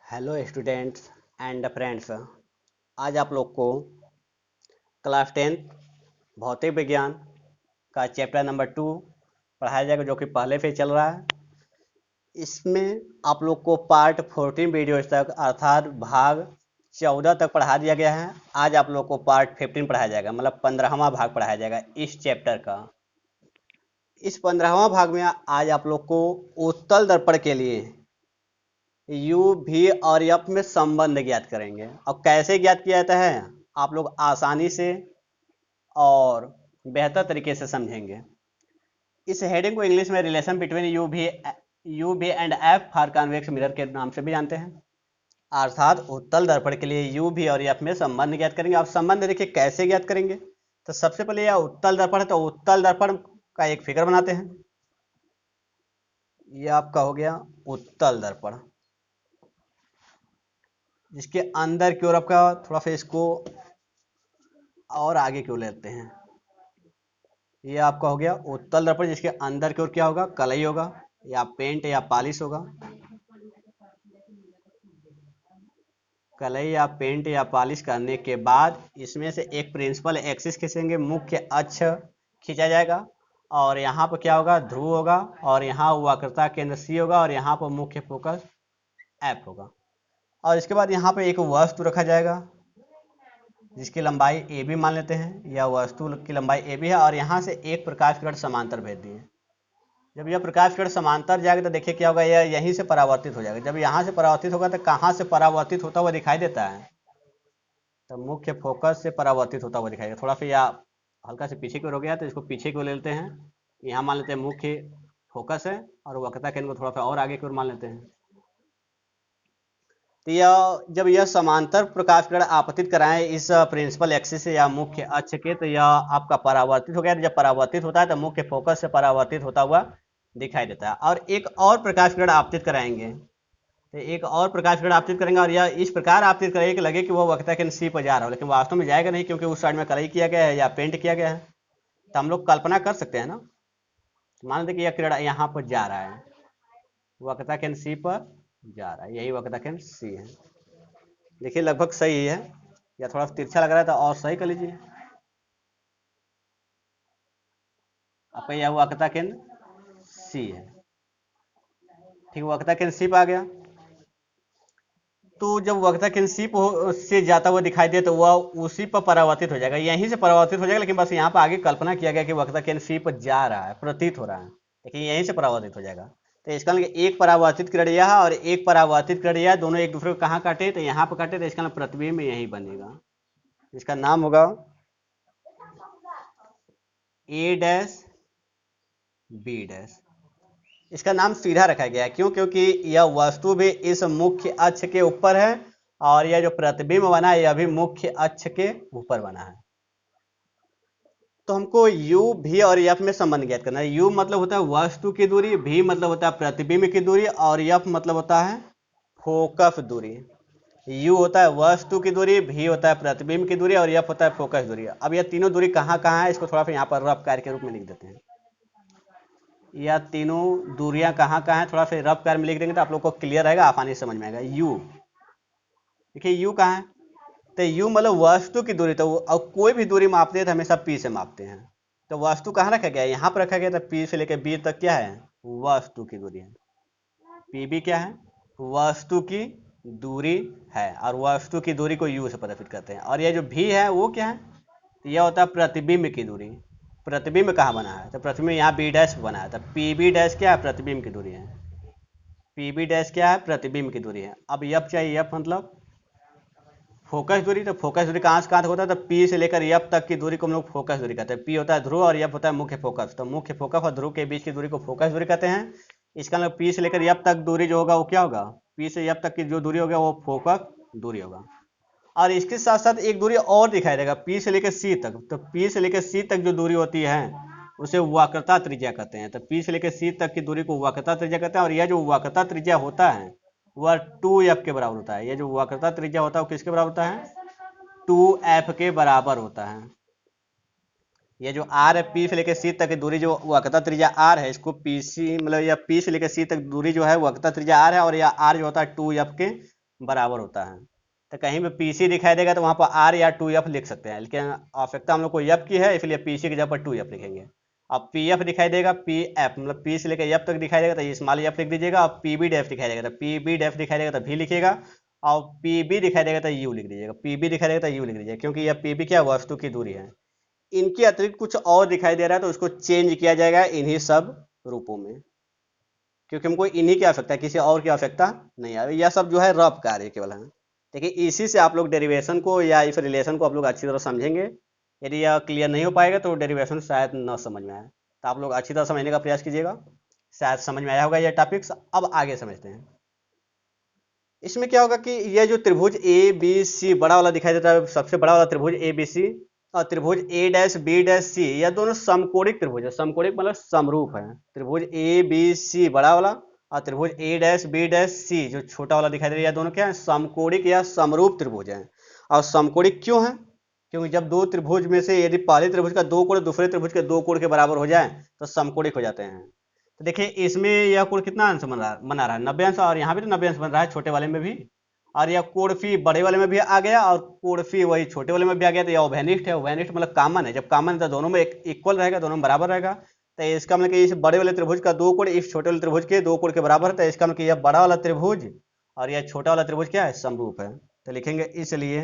Hello students and friends. आज आप लोग को क्लास 10 भौतिक विज्ञान का चैप्टर नंबर 2 पढ़ाया जाएगा, जो कि पहले से चल रहा है। इसमें आप लोग को पार्ट 14 वीडियो तक अर्थात भाग 14 तक पढ़ा दिया गया है। आज आप लोग को पार्ट 15 पढ़ाया जाएगा, मतलब 15वां भाग पढ़ाया जाएगा इस चैप्टर का। इस 15वां भाग में आज आप लोग को उत्तल दर्पण के लिए यू भी और एफ में संबंध ज्ञात करेंगे। और कैसे ज्ञात किया जाता है आप लोग आसानी से और बेहतर तरीके से समझेंगे। इस हेडिंग को इंग्लिश में रिलेशन बिटवीन यू भी and F for convex mirror के नाम से भी जानते हैं। अर्थात उत्तल दर्पण के लिए यू भी और एफ में संबंध ज्ञात करेंगे। आप संबंध देखिए कैसे ज्ञात करेंगे। तो सबसे पहले यह उत्तल दर्पण है, तो उत्तल दर्पण का एक फिगर बनाते हैं। यह आपका हो गया उत्तल दर्पण, जिसके अंदर की ओर आपका थोड़ा सा इसको और आगे की ओर लेते हैं। ये आपका हो गया उत्तल दर्पण, जिसके अंदर की ओर क्या होगा, कलई होगा या पेंट या पॉलिश होगा। कलई या पेंट या पॉलिश करने के बाद इसमें से एक प्रिंसिपल एक्सिस खींचेंगे, मुख्य अक्ष खींचा जाएगा। और यहाँ पर क्या होगा, ध्रुव होगा। और यहाँ वक्रता केंद्र सी होगा। और यहाँ पर मुख्य फोकस एफ होगा। और इसके बाद यहाँ पर एक वस्तु रखा जाएगा, जिसकी लंबाई ए बी मान लेते हैं। यह वस्तु की लंबाई ए बी है। और यहाँ से एक प्रकाश किरण समांतर भेज दिए। जब यह प्रकाश किरण समांतर जाएगा तो देखिए क्या होगा, यह यहीं से परावर्तित हो जाएगा। जब यहाँ से परावर्तित होगा तो कहाँ से परावर्तित होता हुआ दिखाई देता है, तो मुख्य फोकस से परावर्तित होता हुआ दिखाई देगा। थोड़ा सा यह हल्का से पीछे की ओर हो गया, तो इसको पीछे की ओर ले लेते हैं। यहाँ मान लेते हैं मुख्य फोकस है, और वक्रता केंद्र को थोड़ा सा और आगे की ओर मान लेते हैं। तो यह जब यह समांतर प्रकाश किरण आपतित कराएं इस प्रिंसिपल एक्सिस से या मुख्य अक्ष के, तो यह आपका परावर्तित हो गया। जब परावर्तित होता है तो मुख्य फोकस से परावर्तित होता हुआ दिखाई देता है। और एक और प्रकाश किरण आपतित कराएंगे, तो एक और प्रकाश किरण आपतित करेंगे। और यह इस प्रकार आपतित करेंगे कि लगे कि वह वक्रता केंद्र सी पर जा रहा हो, लेकिन वास्तव में जाएगा नहीं, क्योंकि उस साइड में कलई किया गया है या पेंट किया गया है। तो हम लोग कल्पना कर सकते हैं ना, मान लेते कि यह किरण यहाँ पर जा रहा है, वक्रता केंद्र सी पर जा रहा है, यही वक्रता केंद्र सी है। देखिए लगभग सही है, या थोड़ा तिरछा लग रहा है तो और सही कर लीजिए। आपका यह वक्रता केंद्र सी है, ठीक। वक्रता केंद्र सी पर आ गया। तो जब वक्रता केंद्र सी से जाता हुआ दिखाई दे तो वह उसी पर परावर्तित हो जाएगा, यहीं से परावर्तित हो जाएगा। लेकिन बस यहाँ पर आगे कल्पना किया गया कि वक्रता केंद्र सी पर जा रहा है, प्रतीत हो रहा है, लेकिन यहीं से परावर्तित हो जाएगा। तो इसका मतलब एक परावर्तित किरण यह और एक परावर्तित किरण यह, दोनों एक दूसरे को कहाँ काटे, तो यहाँ पर काटे। तो इसका मतलब प्रतिबिंब यही बनेगा। इसका नाम होगा ए डैश बी डैश। इसका नाम सीधा रखा गया है, क्यों? क्योंकि यह वस्तु भी इस मुख्य अक्ष के ऊपर है, और यह जो प्रतिबिंब बना है यह भी मुख्य अक्ष के ऊपर बना है। तो हमको u v और f में संबंध ज्ञात करना है। u मतलब होता है वस्तु की दूरी, v मतलब होता है प्रतिबिंब की दूरी, और f मतलब होता है फोकस दूरी। u होता है वस्तु की दूरी, v होता है प्रतिबिंब की दूरी, और f होता है फोकस दूरी। अब यह तीनों दूरी कहाँ कहाँ है, इसको थोड़ा सा यहाँ पर रफ कार्य के रूप में लिख देते हैं। यह तीनों दूरियां कहाँ कहाँ हैं, थोड़ा सा रफ कार्य में लिख देंगे तो आप लोग को क्लियर रहेगा, आसानी से समझ में आएगा। u देखिए u कहाँ है, तो u मतलब वस्तु की दूरी। तो अब कोई भी दूरी मापते हैं तो हमेशा p से मापते हैं। तो वस्तु कहाँ रखा गया है, यहाँ पर रखा गया। तो p से लेकर b तक क्या है, वस्तु की दूरी है। pb क्या है, वस्तु की दूरी है, और वस्तु की दूरी को u से प्रदर्शित करते हैं। और यह जो v है वो क्या है, तो यह होता है प्रतिबिंब की दूरी। प्रतिबिंब कहाँ बना है, तो प्रतिबिंब यहाँ बी डैश बना है। तो पी बी डैश क्या है, प्रतिबिंब की दूरी है। पी बी डैश क्या है, प्रतिबिंब की दूरी है। अब एफ चाहिए, एफ मतलब फोकस दूरी। तो फोकस दूरी कहाँ से कहाँ तक होता है, तो पी से लेकर एफ तक की दूरी को हम लोग फोकस दूरी कहते हैं। पी होता है ध्रुव और एफ होता है मुख्य फोकस। तो मुख्य फोकस और ध्रुव के बीच की दूरी को फोकस दूरी कहते हैं। इसका मतलब पी से लेकर एफ तक दूरी जो होगा वो क्या होगा, पी से एफ तक की जो दूरी होगा वो फोकस दूरी होगा। और इसके साथ साथ एक दूरी और दिखाई देगा, पी से लेकर सी तक। तो पी से लेकर सी तक जो दूरी होती है उसे वक्रता त्रिज्या कहते हैं। तो पी से लेकर सी तक की दूरी को वक्रता त्रिज्या कहते हैं। और यह जो वक्रता त्रिज्या होता है वह 2f के बराबर होता है। यह जो वक्रता त्रिज्या होता है वो किसके बराबर होता है, 2f के बराबर होता है। ये जो r है, p से लेकर c तक की दूरी जो वक्रता त्रिज्या r है, इसको pc मतलब यह p से लेकर c तक दूरी जो है वक्रता त्रिज्या r है, और यह r जो होता है 2f के बराबर होता है। तो कहीं पे पी सी दिखाई देगा तो वहाँ पर आर या 2F लिख सकते हैं, लेकिन आवश्यकता हम लोग को एफ की है, इसलिए पी सी की जगह पर 2F लिखेंगे। अब पी एफ दिखाई देगा, पी एफ मतलब पी से लेकर एफ तक दिखाई देगा तो स्मॉल एफ लिख दीजिएगा। और पी बी डेफ दिखाई देगा तो पी बी डेफ दिखाई देगा तो भी लिखिएगा। और पी बी दिखाई देगा तो यू लिख दीजिएगा, पी बी दिखाई देगा तो यू लिख दीजिएगा, क्योंकि यह पी बी क्या वस्तु की दूरी है। इनके अतिरिक्त कुछ और दिखाई दे रहा है तो उसको चेंज किया जाएगा इन्हीं सब रूपों में, क्योंकि हमको इन्हीं की आवश्यकता है, किसी और की आवश्यकता नहीं है। यह सब जो है रफ कार्य केवल है। देखिए इसी से आप लोग डेरिवेशन को या इस रिलेशन को आप लोग अच्छी तरह समझेंगे। यदि यह क्लियर नहीं हो पाएगा तो डेरिवेशन शायद न समझ में आए, तो आप लोग अच्छी तरह समझने का प्रयास कीजिएगा। शायद समझ में आया होगा यह टॉपिक्स। अब आगे समझते हैं। इसमें क्या होगा कि यह जो त्रिभुज ए बी सी बड़ा वाला दिखाई देता है, सबसे बड़ा वाला त्रिभुज ए बी सी और त्रिभुज ए डैश बी डैश सी, यह दोनों समकोणिक त्रिभुज है। समकोणिक मतलब समरूप है। त्रिभुज ए बी सी बड़ा वाला और त्रिभुज ए डैश बी डैश सी जो छोटा वाला दिखाई दे रहा है, यह दोनों क्या है, समकोणिक या समरूप त्रिभुज है। और समकोणिक क्यों है? क्योंकि जब दो त्रिभुज में से यदि पहले त्रिभुज का दो कोण दूसरे त्रिभुज के दो कोण के बराबर हो जाए तो समकोणिक हो जाते हैं। तो देखिए इसमें यह कोण कितना अंश बना रहा है, 90 अंश, और यहाँ भी तो 90 अंश बन रहा है छोटे वाले में भी। और यह कोण फी बड़े वाले में भी आ गया और कोण फी वही छोटे वाले में भी आ गया। तो यह ओभेनिष्ठ है। ओभेनिष्ठ मतलब कॉमन है। जब कॉमन है तो दोनों में इक्वल रहेगा, दोनों में बराबर रहेगा। तो इसका मतलब कि इस बड़े वाले त्रिभुज का दो कोण इस छोटे वाले त्रिभुज के दो कोण के बराबर है। तो इसका मतलब कि यह बड़ा वाला त्रिभुज और यह छोटा वाला त्रिभुज क्या है, समरूप है। तो लिखेंगे इसलिए,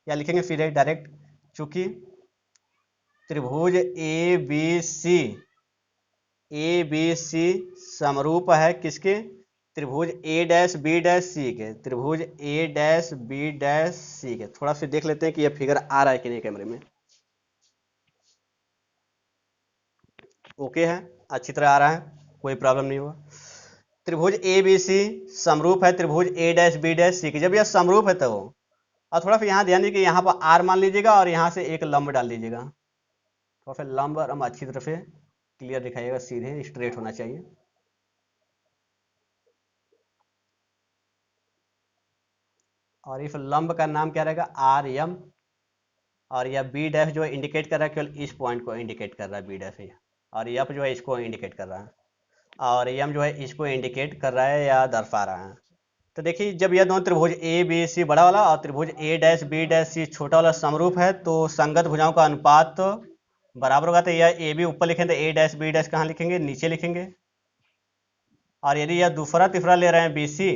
या लिखेंगे फिर डायरेक्ट, चूंकि त्रिभुज ए बी सी समरूप है किसके, त्रिभुज ए डैश बी डैश सी के। त्रिभुज ए डैश बी डैश सी के। थोड़ा सा देख लेते हैं कि यह फिगर आ रहा है कि नहीं कैमरे में। ओके है, अच्छी तरह आ रहा है, कोई प्रॉब्लम नहीं हुआ। त्रिभुज ए बी सी समरूप है त्रिभुज ए डैश बी डैश सी के। जब यह समरूप है तो, और थोड़ा सा यहाँ ध्यान दीजिए कि यहाँ पर आर मान लीजिएगा और यहाँ से एक लंब डाल दीजिएगा। थोड़ा सा लंब हम अच्छी तरह से क्लियर दिखाइएगा, सीधे स्ट्रेट होना चाहिए। और इस लंब का नाम क्या रहेगा, आर एम। और यह बी डैश जो है इंडिकेट कर रहा है, केवल इस पॉइंट को इंडिकेट कर रहा है बी डैश। और एफ जो है इसको इंडिकेट कर रहा है, और एम जो है इसको इंडिकेट कर रहा है या दर्शा रहा है। तो देखिए जब यह दोनों त्रिभुज ए बी सी बड़ा वाला और त्रिभुज ए डैश बी डैश सी छोटा वाला समरूप है तो संगत भुजाओं का अनुपात तो बराबर होगा। तो यह ए बी ऊपर लिखेंगे तो ए डैश बी डैश कहाँ लिखेंगे, नीचे लिखेंगे। और यदि यह दूसरा तिफरा ले रहे हैं बी सी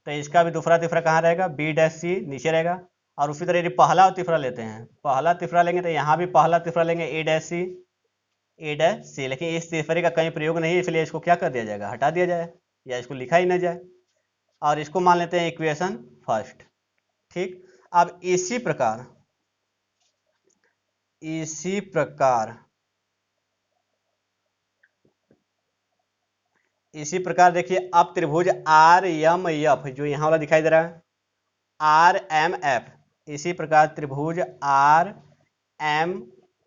तो इसका भी दूसरा तिफरा कहाँ रहेगा, बी डैश सी नीचे रहेगा। और उसी तरह यदि पहला तिफरा लेते हैं, पहला तिफरा लेंगे तो यहाँ भी पहला तिफरा लेंगे ए डैश सी, लेकिन इस तिफरे का कहीं प्रयोग नहीं है, इसलिए इसको क्या कर दिया जाएगा, हटा दिया जाए या इसको लिखा ही ना जाए। और इसको मान लेते हैं इक्वेशन फर्स्ट। ठीक, अब इसी प्रकार देखिए अब त्रिभुज आर एम एफ जो यहाँ वाला दिखाई दे रहा है, आर एम एफ, इसी प्रकार त्रिभुज आर एम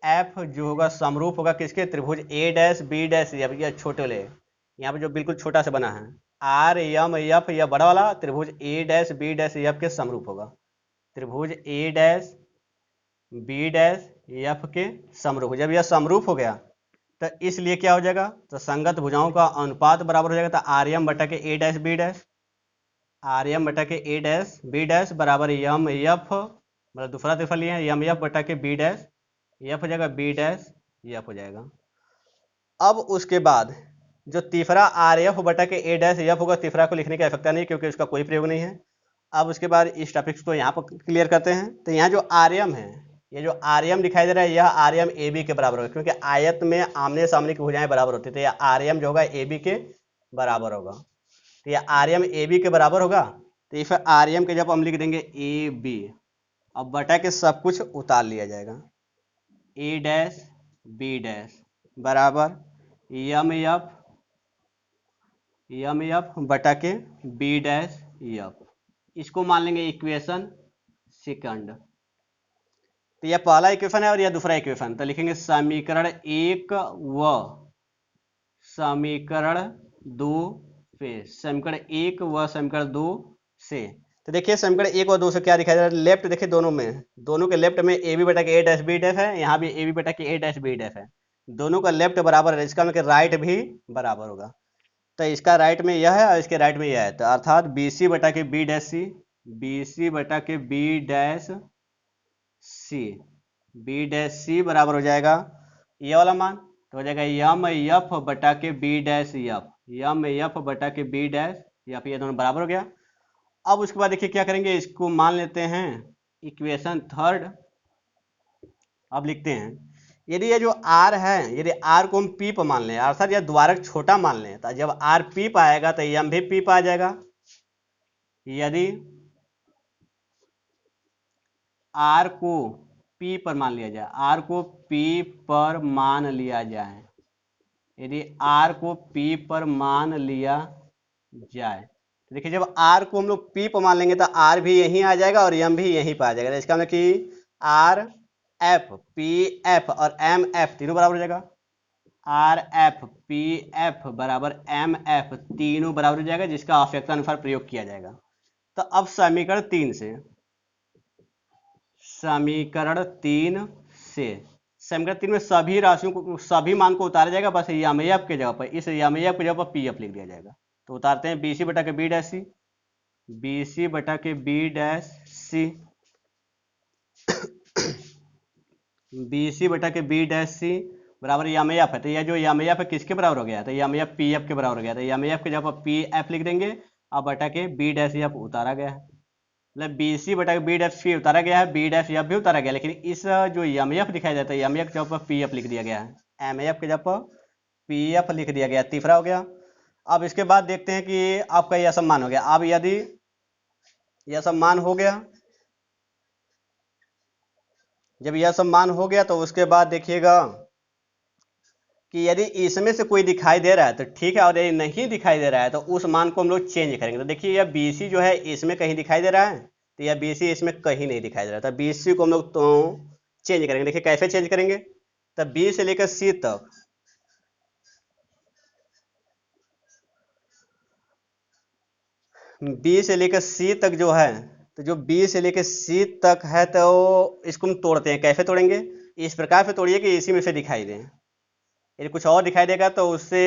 एफ जो होगा समरूप होगा किसके, त्रिभुज ए डैश बी डैश एफ। यह छोटे वाले यहाँ पे जो बिल्कुल छोटा सा बना है आर एम एफ, यह बड़ा वाला त्रिभुज ए डैश बी डैश एफ के समरूप होगा। त्रिभुज ए डैश बी डैश एफ के समरूप। जब यह समरूप हो गया तो इसलिए क्या हो जाएगा, तो संगत भुजाओं का अनुपात बराबर हो जाएगा। तो आर एम बटा K A dash B dash, R M बटा K A dash B dash बराबर एम एफ, मतलब दूसरा तिफा लिए एम एफ बटा के बी डैश एफ हो जाएगा, बी डैश एफ हो जाएगा। अब उसके बाद जो तीसरा आर एफ बटा के ए डैश एफ होगा, तीसरा को लिखने की आवश्यकता नहीं क्योंकि उसका कोई प्रयोग नहीं है। अब उसके बाद इस टॉपिक्स को यहाँ पर क्लियर करते हैं। तो यहाँ जो आर एम है, ये जो आर एम दिखाई दे रहा है, यह आर एम ए बी के बराबर होगा, क्योंकि आयत में आमने सामने की भुजाएं बराबर होती है। तो यह आर एम जो होगा ए बी के बराबर होगा। तो यह आर एम ए बी के बराबर होगा। तो फिर आर एम के जब हम लिख देंगे ए बी, अब बटा के सब कुछ उतार लिया जाएगा, ए डैश बी डैश बराबर एम एफ बटा के बी डैश एफ। इसको मान लेंगे इक्वेशन सेकंड। तो यह पहला इक्वेशन है और यह दूसरा इक्वेशन। तो लिखेंगे समीकरण 1 व समीकरण 2 से, समीकरण 1 व समीकरण 2 से। तो देखिए समीकरण 1 और 2 से क्या दिखाई दे रहा है, लेफ्ट देखिए दोनों में, दोनों के लेफ्ट में ए बी बटा K A dash B dash है, यहाँ भी ए बी बटा K A dash B dash है। दोनों का लेफ्ट बराबर है, इसका मतलब राइट भी बराबर होगा। तो इसका राइट में यह है और इसके राइट में यह है, तो अर्थात बी सी बटा के बी डैश सी, बी सी बटा के B dash C, B dash C बराबर हो जाएगा ये वाला मान, तो हो जाएगा यम एफ बटा के बी डैश एफ, यम एफ बटा के बी डैश एफ, ये दोनों बराबर हो गया। अब उसके बाद देखिए क्या करेंगे, इसको मान लेते हैं इक्वेशन थर्ड। अब लिखते हैं यदि ये जो r है, यदि r को हम p पर मान लें, अर्थात यह द्वारक छोटा मान लें, तो जब r p पर आएगा तो यम भी p पर आ जाएगा। यदि r को p पर मान लिया जाए, r को p पर मान लिया जाए, यदि r को p पर मान लिया जाए, तो देखिए जब r को हम लोग p पर मान लेंगे तो r भी यहीं आ जाएगा और m भी यहीं पर आ जाएगा। तो इसका मतलब कि r एफ पी एफ और एम एफ तीनों बराबर हो जाएगा, आर एफ पी एफ बराबर एम एफ तीनों बराबर हो जाएगा, जिसका आवश्यकतानुसार प्रयोग किया जाएगा। तो अब समीकरण तीन से समीकरण तीन में सभी राशियों को, सभी मान को उतारा जाएगा, बस यम एफ के जगह पर, इस यम एफ के जगह पर पी एफ लिख दिया जाएगा। तो उतारते हैं बी सी बटा के बी डैश सी, बी सी बटा के बी डैश सी, बी सी बटा के बी डैश सी बराबर यम एफ है, तो यह जो यम एफ है किसके बराबर हो गया, तो यम एफ पी एफ के बराबर हो गया, तो यम एफ के जगह पर पी एफ लिख देंगे, अब बटा के बी डैश एफ उतारा गया है, मतलब बी सी बटा के बी डैश सी उतारा गया है, बी डैश एफ भी उतारा गया, लेकिन इस जो यम एफ दिखाई देता है यम एफ के जगह पर पी एफ लिख दिया गया है, एम एफ के जगह पर पी एफ लिख दिया गया, तीसरा हो गया। अब इसके बाद देखते हैं कि आपका यह सम्मान हो गया। अब यदि यह सम्मान हो गया, जब यह सम्मान हो गया तो उसके बाद देखिएगा कि यदि इसमें से कोई दिखाई दे रहा है तो ठीक है, और यदि नहीं दिखाई दे रहा है तो उस मान को हम लोग चेंज करेंगे। तो देखिए यह बी सी जो है इसमें कहीं दिखाई दे रहा है, तो यह बी सी इसमें कहीं नहीं दिखाई दे रहा, तो बी सी को हम लोग तो चेंज करेंगे। देखिए कैसे चेंज करेंगे, तो बी से लेकर सी तक, बी से लेकर सी तक जो है, तो जो बी से लेकर सी तक है तो इसको हम तोड़ते हैं। कैसे तोड़ेंगे, इस प्रकार से तोड़िए कि इसी में से दिखाई दे, यदि कुछ और दिखाई देगा तो उससे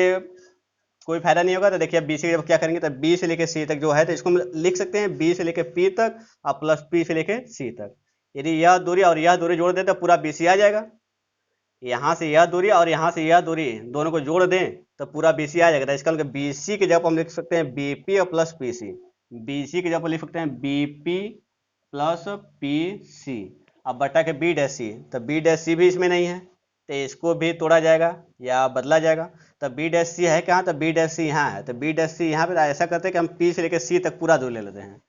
कोई फायदा नहीं होगा। तो देखिए बी से जब क्या करेंगे, तो बी से लेकर सी तक जो है तो इसको हम लिख सकते हैं बी से लेकर पी तक और प्लस पी से लेकर सी तक। यदि यह दूरी और यह दूरी जोड़ दें तो पूरा बी सी आ जाएगा, यहाँ से यह दूरी और यहाँ से यह दूरी दोनों को जोड़ दें तो पूरा बी सी आ जाएगा। तो इसका मतलब बी सी की जगह हम लिख सकते हैं बी पी और plus P C, B C की जगह पर लिख सकते हैं B P plus P C, अब बटा के बी डैश सी, तो बी डैश सी भी इसमें नहीं है तो इसको भी तोड़ा जाएगा या बदला जाएगा। तो बी डैश सी है कहाँ, तो बी डैश सी यहाँ है, तो बी डैश सी यहाँ पे। तो ऐसा करते हैं कि हम पी से लेकर सी तक पूरा दूर ले लेते हैं,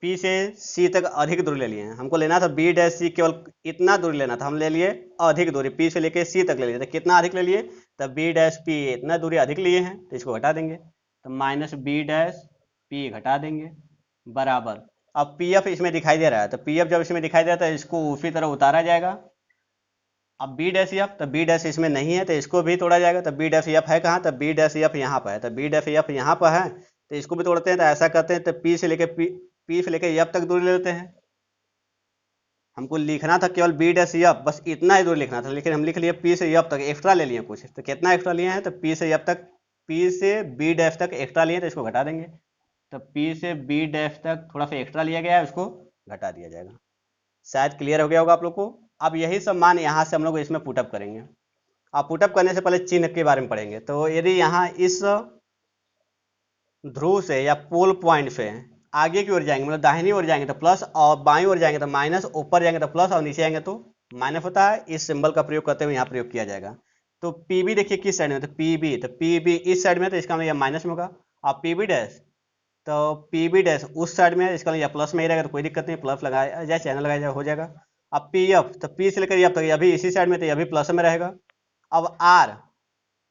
पी से सी तक अधिक दूरी ले लिए हैं। हमको लेना था बी डैश सी केवल इतना दूरी लेना था, हम ले लिए अधिक दूरी, पी से लेकर सी तक ले लिए। तो कितना अधिक ले लिए, तो बी डैश पी इतना दूरी अधिक लिए हैं, तो इसको घटा देंगे, तो माइनस बी डैश पी घटा देंगे बराबर। अब पी एफ इसमें दिखाई दे रहा है, तो पी एफ जब इसमें दिखाई दे रहा है तो इसको उसी तरह उतारा जाएगा। अब बी डैश एफ, तो बी डैश इसमें नहीं है तो इसको भी तोड़ा जाएगा। तो बी डैश एफ है कहाँ, तो बी डैश एफ यहाँ पर है, तो बी डैश एफ यहाँ पर है तो इसको भी तोड़ते हैं। तो ऐसा करते हैं, तो पी से लेकर पी से लेकर एफ तक दूरी ले लेते हैं। हमको लिखना था केवल बी डैश एफ, बस इतना ही दूरी लिखना था, लेकिन हम लिख लिए पी से एफ तक, एक्स्ट्रा ले लिए कुछ। तो कितना एक्स्ट्रा लिए हैं, तो पी से एफ तक, पी से बी डैश तक एक्स्ट्रा लिए, तो इसको घटा देंगे। तो पी से बी डैश तक थोड़ा सा एक्स्ट्रा लिया गया है, उसको घटा दिया जाएगा। शायद क्लियर हो गया होगा आप लोग को। अब यही सब मान यहाँ से हम लोग इसमें पुटअप करेंगे। आप पुटअप करने से पहले चिन्ह के बारे में पढ़ेंगे। तो यदि यहाँ इस ध्रुव से या पोल पॉइंट से आगे की ओर जाएंगे, मतलब दाहिनी ओर जाएंगे तो प्लस, और बाईं ओर जाएंगे तो माइनस, ऊपर जाएंगे तो प्लस और नीचे आएंगे तो माइनस होता है। इस सिंबल का प्रयोग करते हुए यहाँ प्रयोग किया जाएगा। तो पी बी देखिए किस साइड में, तो पी बी इस साइड में, तो इसका मतलब यह माइनस में होगा। और पी बी डैश, तो पी बी डैश उस साइड में, इसका यह प्लस में ही रहेगा, तो कोई दिक्कत नहीं, प्लस लगाया जाए, चैनल लगाया जाए, हो जाएगा। अब पी एफ, तो पी से लेकर एफ तक यह भी इसी साइड में, तो यह भी प्लस में रहेगा। अब आर,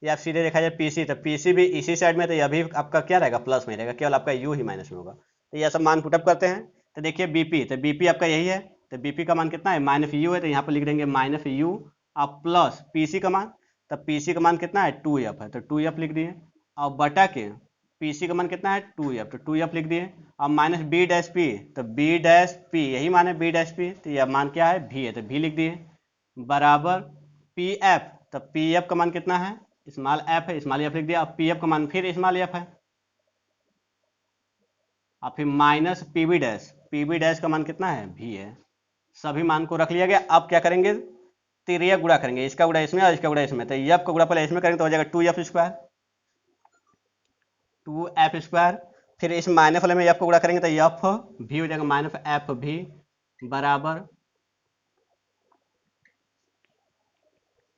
या सीधे देखा जाए पी सी, तो पी सी भी इसी साइड में, तो यह भी आपका क्या रहेगा, प्लस में रहेगा, केवल आपका यू ही माइनस में होगा। तो यह सब मान पुटअप करते हैं। तो देखिए बीपी, तो बीपी आपका यही है, तो बीपी का मान कितना है, माइनस यू है, तो यहाँ पर लिख देंगे माइनस यू, अब प्लस पी सी का मान, तो पी सी का मान कितना है, 2f है, तो 2f लिख दिए। अब बटा के पी सी का मान कितना है, 2f, तो 2f लिख दिए। अब माइनस बी डैश पी, तो बी डैश पी यही मान है, बी डैश पी, तो यह मान क्या है, भी है, तो भी लिख दिए बराबर पी एफ, तो पी एफ का मान कितना है, स्मॉल एफ है, स्मॉल एफ लिख दिया। अब पी एफ का मान फिर स्मॉल एफ है, और फिर minus P B dash, P B dash का मान कितना है, भी है। सभी मान को रख लिया गया। अब क्या करेंगे, तिरिया गुणा करेंगे, इसका गुणा इसमें और इसका गुणा इसमें। तो एफ का गुणा पहले इसमें करेंगे तो हो जाएगा 2f स्क्वायर, 2f स्क्वायर। फिर इस माइनस वाले में एफ का गुणा करेंगे तो एफ भी हो जाएगा, माइनस एफ भी बराबर।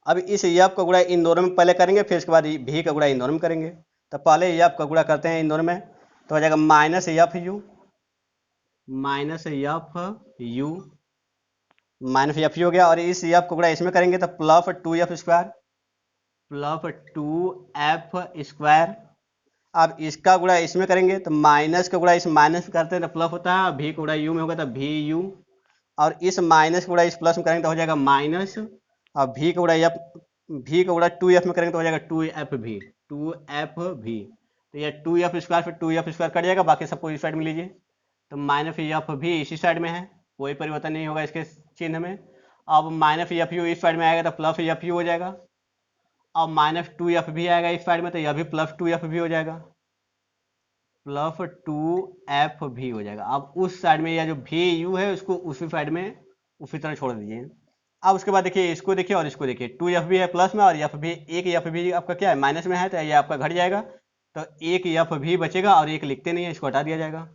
अब इस एफ का गुणा इन दोनों में पहले करेंगे, फिर इसके बाद भी का गुणा इन दोनों में करेंगे। तो पहले एफ का गुणा करते हैं इन दोनों में, तो हो जाएगा minus F you, minus F you, minus F you हो गया। और इस एफ का गुणा इसमें करेंगे तो plus 2f square, plus 2f square. अब इसका गुणा इसमें करेंगे तो माइनस का गुणा इस माइनस में करते हैं तो प्लस होता है, भी का गुणा यू में होगा तो भी यू। और इस माइनस का गुणा इस प्लस में करेंगे तो हो जाएगा माइनस, और भी का गुणा एफ, भी का गुणा 2f में करेंगे तो हो जाएगा 2f भी, 2f भी। तो ये 2f स्क्वायर फिर 2f स्क्वायर कट जाएगा, बाकी सबको इस साइड में लीजिए। तो माइनस एफ भी इसी साइड में है, कोई परिवर्तन नहीं होगा इसके चिन्ह में। अब माइनस एफ यू इस साइड में आएगा तो प्लस एफ यू हो जाएगा। अब माइनस 2f भी आएगा इस साइड में तो यह भी प्लस 2f भी हो जाएगा, प्लस 2f भी हो जाएगा। अब उस साइड में यह जो भी यू है उसको उसी साइड में उसी तरह छोड़ दीजिए। अब उसके बाद देखिए इसको देखिए और इसको देखिए, 2f भी है प्लस में और एफ भी, एक एफ भी आपका क्या है माइनस में है, तो ये आपका घट जाएगा। तो एक एफ भी बचेगा और एक लिखते नहीं है, इसको हटा दिया जाएगा,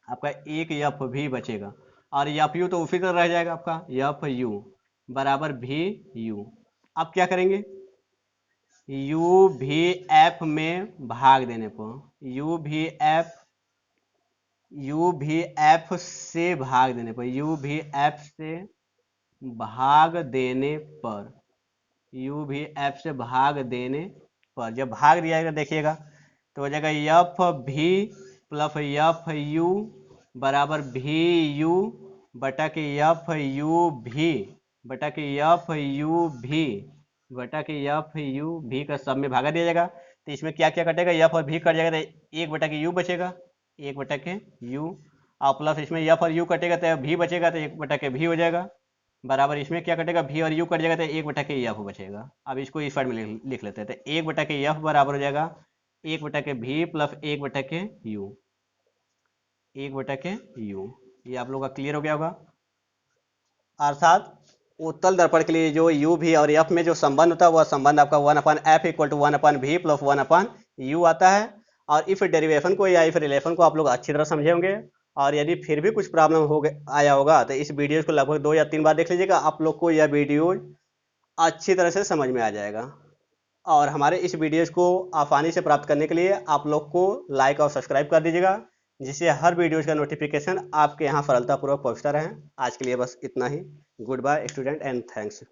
आपका एक एफ भी बचेगा। और एफ यू तो उसी तरह रह जाएगा आपका, एफ यू बराबर भी यू। अब क्या करेंगे, यू भी एफ में भाग देने पर, यू भी एफ, यू भी एफ से भाग देने पर, यू भी एफ से भाग देने पर, यू भी एफ से भाग देने पर जब भाग दिया जाएगा देखिएगा तो हो जाएगा एफ भी प्लस एफ यू बराबर भी यू बटा के एफ यू भी बटा के एफ यू भी बटा के एफ यू भी का सब में भागा दिया जाएगा। तो इसमें क्या क्या कटेगा, एफ और भी कट जाएगा तो एक बटा के यू बचेगा, एक बटा के यू, और प्लस इसमें एफ और यू कटेगा तो भी बचेगा तो एक बटा के भी हो जाएगा, बराबर इसमें क्या कटेगा, भी और यू कट जाएगा तो एक बटा के एफ बचेगा। अब इसको इस साइड में लिख लेते हैं, तो एक बटा के एफ बराबर हो जाएगा एक बटा के भी प्लस एक बटा के यू, एक बटा के यू। ये आप लोगों का क्लियर हो गया होगा। अर्थात उत्तल दर्पण के लिए जो यू भी और एफ में जो संबंध होता है वह संबंध आपका 1/f equal to 1/v plus 1/u आता है। और इफ डेरिवेशन को या इफ रिलेशन को आप लोग अच्छी तरह समझे होंगे। और यदि फिर भी कुछ प्रॉब्लम हो आया होगा तो इस वीडियो को लगभग 2 या 3 बार देख लीजिएगा, आप लोग को यह वीडियो अच्छी तरह से समझ में आ जाएगा। और हमारे इस वीडियोज़ को आसानी से प्राप्त करने के लिए आप लोग को लाइक और सब्सक्राइब कर दीजिएगा, जिससे हर वीडियोज़ का नोटिफिकेशन आपके यहाँ सरलतापूर्वक पहुँचता रहे। आज के लिए बस इतना ही। Goodbye student and thanks.